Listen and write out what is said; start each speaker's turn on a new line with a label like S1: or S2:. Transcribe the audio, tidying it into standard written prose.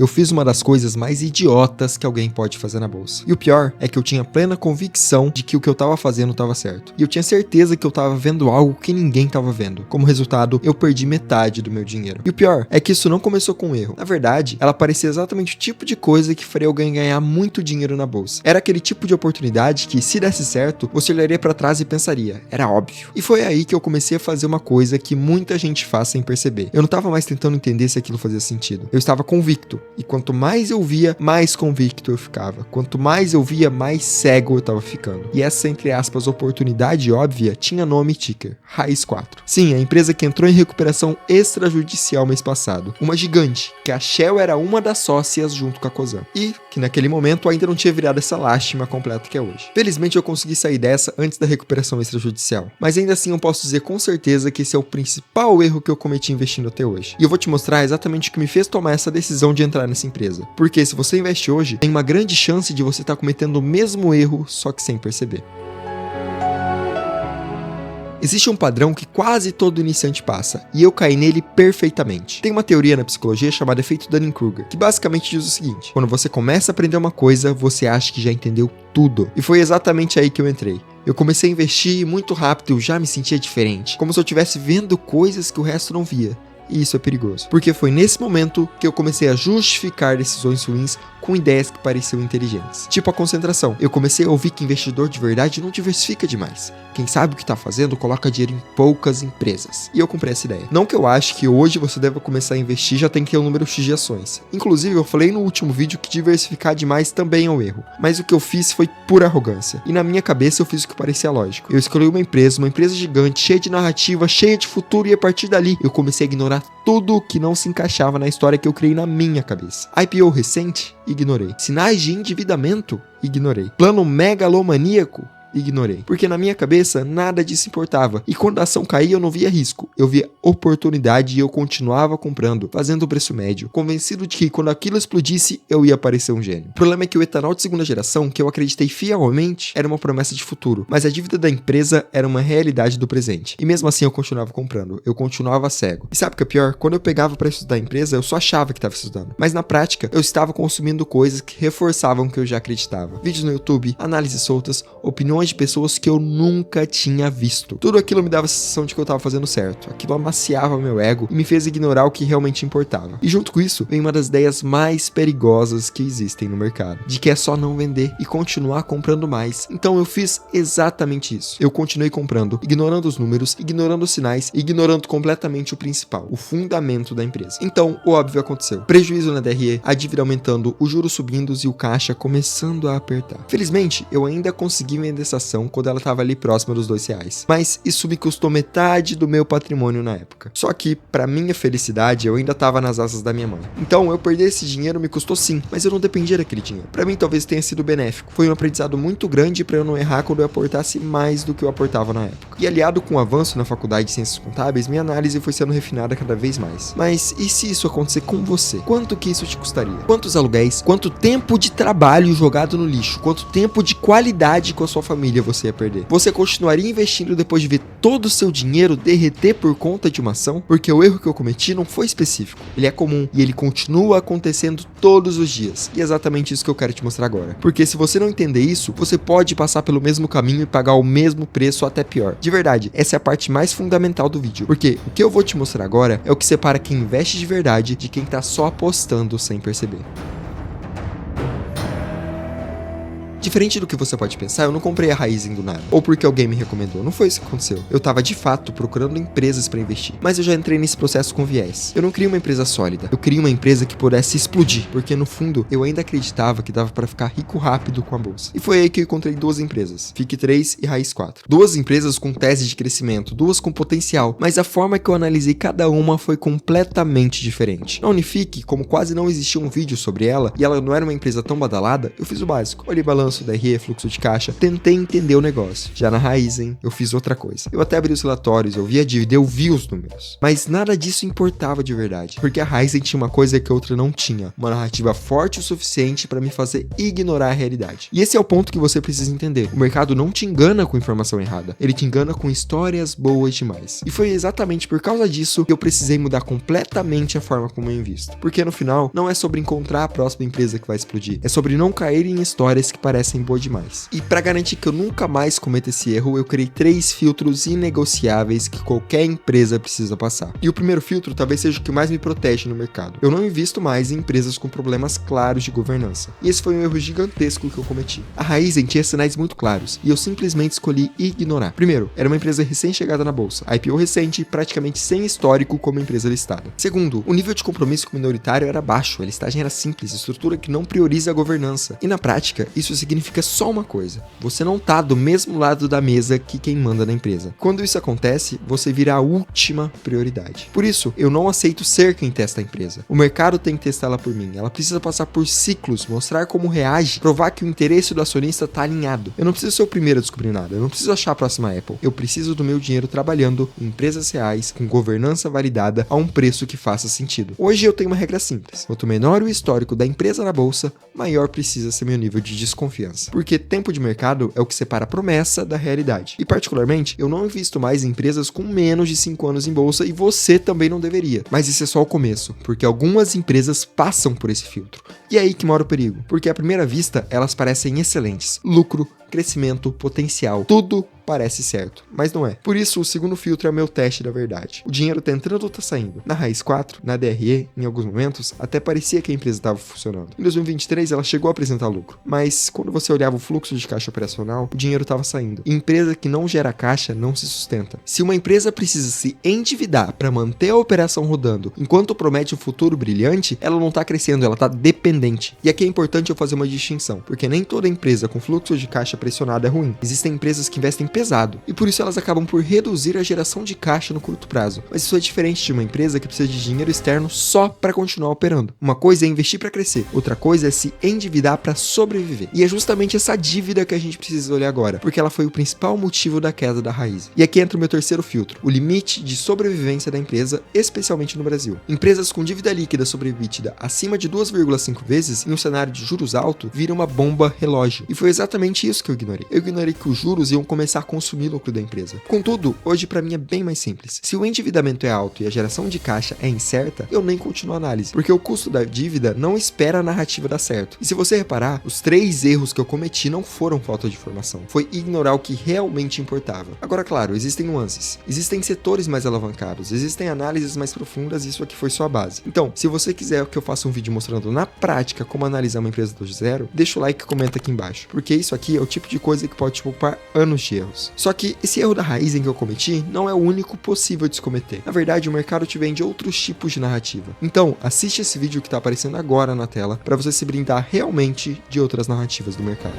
S1: Eu fiz uma das coisas mais idiotas que alguém pode fazer na bolsa. E o pior é que eu tinha plena convicção de que o que eu tava fazendo tava certo. E eu tinha certeza que eu tava vendo algo que ninguém tava vendo. Como resultado, eu perdi metade do meu dinheiro. E o pior é que isso não começou com um erro. Na verdade, ela parecia exatamente o tipo de coisa que faria alguém ganhar muito dinheiro na bolsa. Era aquele tipo de oportunidade que, se desse certo, você olharia pra trás e pensaria, era óbvio. E foi aí que eu comecei a fazer uma coisa que muita gente faz sem perceber. Eu não tava mais tentando entender se aquilo fazia sentido. Eu estava convicto. E quanto mais eu via, mais convicto eu ficava. Quanto mais eu via, mais cego eu tava ficando. E essa, entre aspas, oportunidade óbvia tinha nome e ticker, Raiz 4. Sim, a empresa que entrou em recuperação extrajudicial mês passado. Uma gigante, que a Shell era uma das sócias junto com a Cosan. E que naquele momento ainda não tinha virado essa lástima completa que é hoje. Felizmente eu consegui sair dessa antes da recuperação extrajudicial. Mas ainda assim eu posso dizer com certeza que esse é o principal erro que eu cometi investindo até hoje. E eu vou te mostrar exatamente o que me fez tomar essa decisão de entrar nessa empresa. Porque se você investe hoje, tem uma grande chance de você estar cometendo o mesmo erro, só que sem perceber. Existe um padrão que quase todo iniciante passa, e eu caí nele perfeitamente. Tem uma teoria na psicologia chamada efeito Dunning-Kruger, que basicamente diz o seguinte: quando você começa a aprender uma coisa, você acha que já entendeu tudo. E foi exatamente aí que eu entrei. Eu comecei a investir e muito rápido eu já me sentia diferente, como se eu estivesse vendo coisas que o resto não via. E isso é perigoso, porque foi nesse momento que eu comecei a justificar decisões ruins com ideias que pareciam inteligentes. Tipo a concentração. Eu comecei a ouvir que investidor de verdade não diversifica demais. Quem sabe o que está fazendo coloca dinheiro em poucas empresas. E eu comprei essa ideia. Não que eu ache que hoje você deva começar a investir já tem que ter um número X de ações. Inclusive eu falei no último vídeo que diversificar demais também é um erro. Mas o que eu fiz foi pura arrogância. E na minha cabeça eu fiz o que parecia lógico. Eu escolhi uma empresa gigante, cheia de narrativa, cheia de futuro, e a partir dali eu comecei a ignorar tudo que não se encaixava na história que eu criei na minha cabeça. IPO recente? Ignorei. Sinais de endividamento? Ignorei. Plano megalomaníaco? Ignorei. Porque na minha cabeça nada disso importava. E quando a ação caía eu não via risco. Eu via oportunidade e eu continuava comprando, fazendo o preço médio, convencido de que quando aquilo explodisse eu ia parecer um gênio. O problema é que o etanol de segunda geração, que eu acreditei fielmente, era uma promessa de futuro. Mas a dívida da empresa era uma realidade do presente. E mesmo assim eu continuava comprando. Eu continuava cego. E sabe o que é pior? Quando eu pegava para estudar a empresa, eu só achava que estava estudando. Mas na prática, eu estava consumindo coisas que reforçavam o que eu já acreditava. Vídeos no YouTube, análises soltas, opiniões de pessoas que eu nunca tinha visto. Tudo aquilo me dava a sensação de que eu estava fazendo certo. Aquilo amaciava meu ego e me fez ignorar o que realmente importava. E junto com isso, vem uma das ideias mais perigosas que existem no mercado. De que é só não vender e continuar comprando mais. Então eu fiz exatamente isso. Eu continuei comprando, ignorando os números, ignorando os sinais, ignorando completamente o principal, o fundamento da empresa. Então, o óbvio aconteceu. Prejuízo na DRE, a dívida aumentando, os juros subindo e o caixa começando a apertar. Felizmente, eu ainda consegui vender essa ação quando ela estava ali próxima dos R$2. Mas isso me custou metade do meu patrimônio na época. Só que, para minha felicidade, eu ainda estava nas asas da minha mãe. Então, eu perder esse dinheiro me custou sim, mas eu não dependia daquele dinheiro. Para mim, talvez tenha sido benéfico. Foi um aprendizado muito grande para eu não errar quando eu aportasse mais do que eu aportava na época. E aliado com o avanço na faculdade de Ciências Contábeis, minha análise foi sendo refinada cada vez mais. Mas e se isso acontecer com você? Quanto que isso te custaria? Quantos aluguéis? Quanto tempo de trabalho jogado no lixo? Quanto tempo de qualidade com a sua família você ia perder? Você continuaria investindo depois de ver todo o seu dinheiro derreter por conta de uma ação? Porque o erro que eu cometi não foi específico. Ele é comum e ele continua acontecendo todos os dias. E é exatamente isso que eu quero te mostrar agora. Porque se você não entender isso, você pode passar pelo mesmo caminho e pagar o mesmo preço ou até pior. De verdade, essa é a parte mais fundamental do vídeo. Porque o que eu vou te mostrar agora é o que separa quem investe de verdade de quem tá só apostando sem perceber. Diferente do que você pode pensar, eu não comprei a Raizen do nada, ou porque alguém me recomendou, não foi isso que aconteceu. Eu tava de fato procurando empresas para investir, mas eu já entrei nesse processo com viés. Eu não queria uma empresa sólida, eu queria uma empresa que pudesse explodir, porque no fundo eu ainda acreditava que dava para ficar rico rápido com a bolsa. E foi aí que eu encontrei duas empresas, FIC 3 e Raiz 4. Duas empresas com tese de crescimento, duas com potencial, mas a forma que eu analisei cada uma foi completamente diferente. Na Unifique, como quase não existia um vídeo sobre ela, e ela não era uma empresa tão badalada, eu fiz o básico. Olhei balanço, balanço, DRE, fluxo de caixa, tentei entender o negócio. Já na Raizen, eu fiz outra coisa. Eu até abri os relatórios, eu vi a dívida, eu vi os números. Mas nada disso importava de verdade, porque a Raizen tinha uma coisa que a outra não tinha, uma narrativa forte o suficiente para me fazer ignorar a realidade. E esse é o ponto que você precisa entender. O mercado não te engana com informação errada, ele te engana com histórias boas demais. E foi exatamente por causa disso que eu precisei mudar completamente a forma como eu invisto. Porque no final, não é sobre encontrar a próxima empresa que vai explodir, é sobre não cair em histórias que parecem boas demais. E para garantir que eu nunca mais cometa esse erro, eu criei 3 filtros inegociáveis que qualquer empresa precisa passar. E o primeiro filtro talvez seja o que mais me protege no mercado. Eu não invisto mais em empresas com problemas claros de governança. E esse foi um erro gigantesco que eu cometi. A Raizen tinha sinais muito claros, e eu simplesmente escolhi ignorar. Primeiro, era uma empresa recém-chegada na bolsa, IPO recente e praticamente sem histórico como empresa listada. Segundo, o nível de compromisso com o minoritário era baixo, a listagem era simples, estrutura que não prioriza a governança. E na prática, isso significa só uma coisa: você não tá do mesmo lado da mesa que quem manda na empresa. Quando isso acontece, você vira a última prioridade. Por isso, eu não aceito ser quem testa a empresa. O mercado tem que testá-la por mim, ela precisa passar por ciclos, mostrar como reage, provar que o interesse do acionista tá alinhado. Eu não preciso ser o primeiro a descobrir nada, eu não preciso achar a próxima Apple. Eu preciso do meu dinheiro trabalhando em empresas reais, com governança validada, a um preço que faça sentido. Hoje eu tenho uma regra simples: quanto menor o histórico da empresa na bolsa, maior precisa ser meu nível de desconfiança. Porque tempo de mercado é o que separa a promessa da realidade. E particularmente, eu não invisto mais em empresas com menos de 5 anos em bolsa, e você também não deveria. Mas isso é só o começo, porque algumas empresas passam por esse filtro. E é aí que mora o perigo, porque à primeira vista elas parecem excelentes: lucro, crescimento, potencial, tudo parece certo, mas não é. Por isso, o segundo filtro é o meu teste da verdade. O dinheiro tá entrando ou tá saindo? Na Raiz 4, na DRE, em alguns momentos, até parecia que a empresa estava funcionando. Em 2023, ela chegou a apresentar lucro, mas quando você olhava o fluxo de caixa operacional, o dinheiro estava saindo. E empresa que não gera caixa não se sustenta. Se uma empresa precisa se endividar para manter a operação rodando enquanto promete um futuro brilhante, ela não tá crescendo, ela tá dependente. E aqui é importante eu fazer uma distinção, porque nem toda empresa com fluxo de caixa pressionado é ruim. Existem empresas que investem pesado, e por isso elas acabam por reduzir a geração de caixa no curto prazo. Mas isso é diferente de uma empresa que precisa de dinheiro externo só para continuar operando. Uma coisa é investir para crescer, outra coisa é se endividar para sobreviver. E é justamente essa dívida que a gente precisa olhar agora, porque ela foi o principal motivo da queda da Raizen. E aqui entra o meu terceiro filtro: o limite de sobrevivência da empresa, especialmente no Brasil. Empresas com dívida líquida sobre EBITDA acima de 2,5 vezes em um cenário de juros alto vira uma bomba relógio. E foi exatamente isso que eu ignorei. Eu ignorei que os juros iam começar a consumir lucro da empresa. Contudo, hoje para mim é bem mais simples. Se o endividamento é alto e a geração de caixa é incerta, eu nem continuo a análise, porque o custo da dívida não espera a narrativa dar certo. E se você reparar, os 3 erros que eu cometi não foram falta de informação, foi ignorar o que realmente importava. Agora, claro, existem nuances, existem setores mais alavancados, existem análises mais profundas, e isso aqui foi só a base. Então, se você quiser que eu faça um vídeo mostrando na prática como analisar uma empresa do zero, deixa o like e comenta aqui embaixo, porque isso aqui é o tipo de coisa que pode te poupar anos de erros. Só que esse erro da Raizen que eu cometi não é o único possível de se cometer. Na verdade, o mercado te vende outros tipos de narrativa. Então, assiste esse vídeo que está aparecendo agora na tela para você se brindar realmente de outras narrativas do mercado.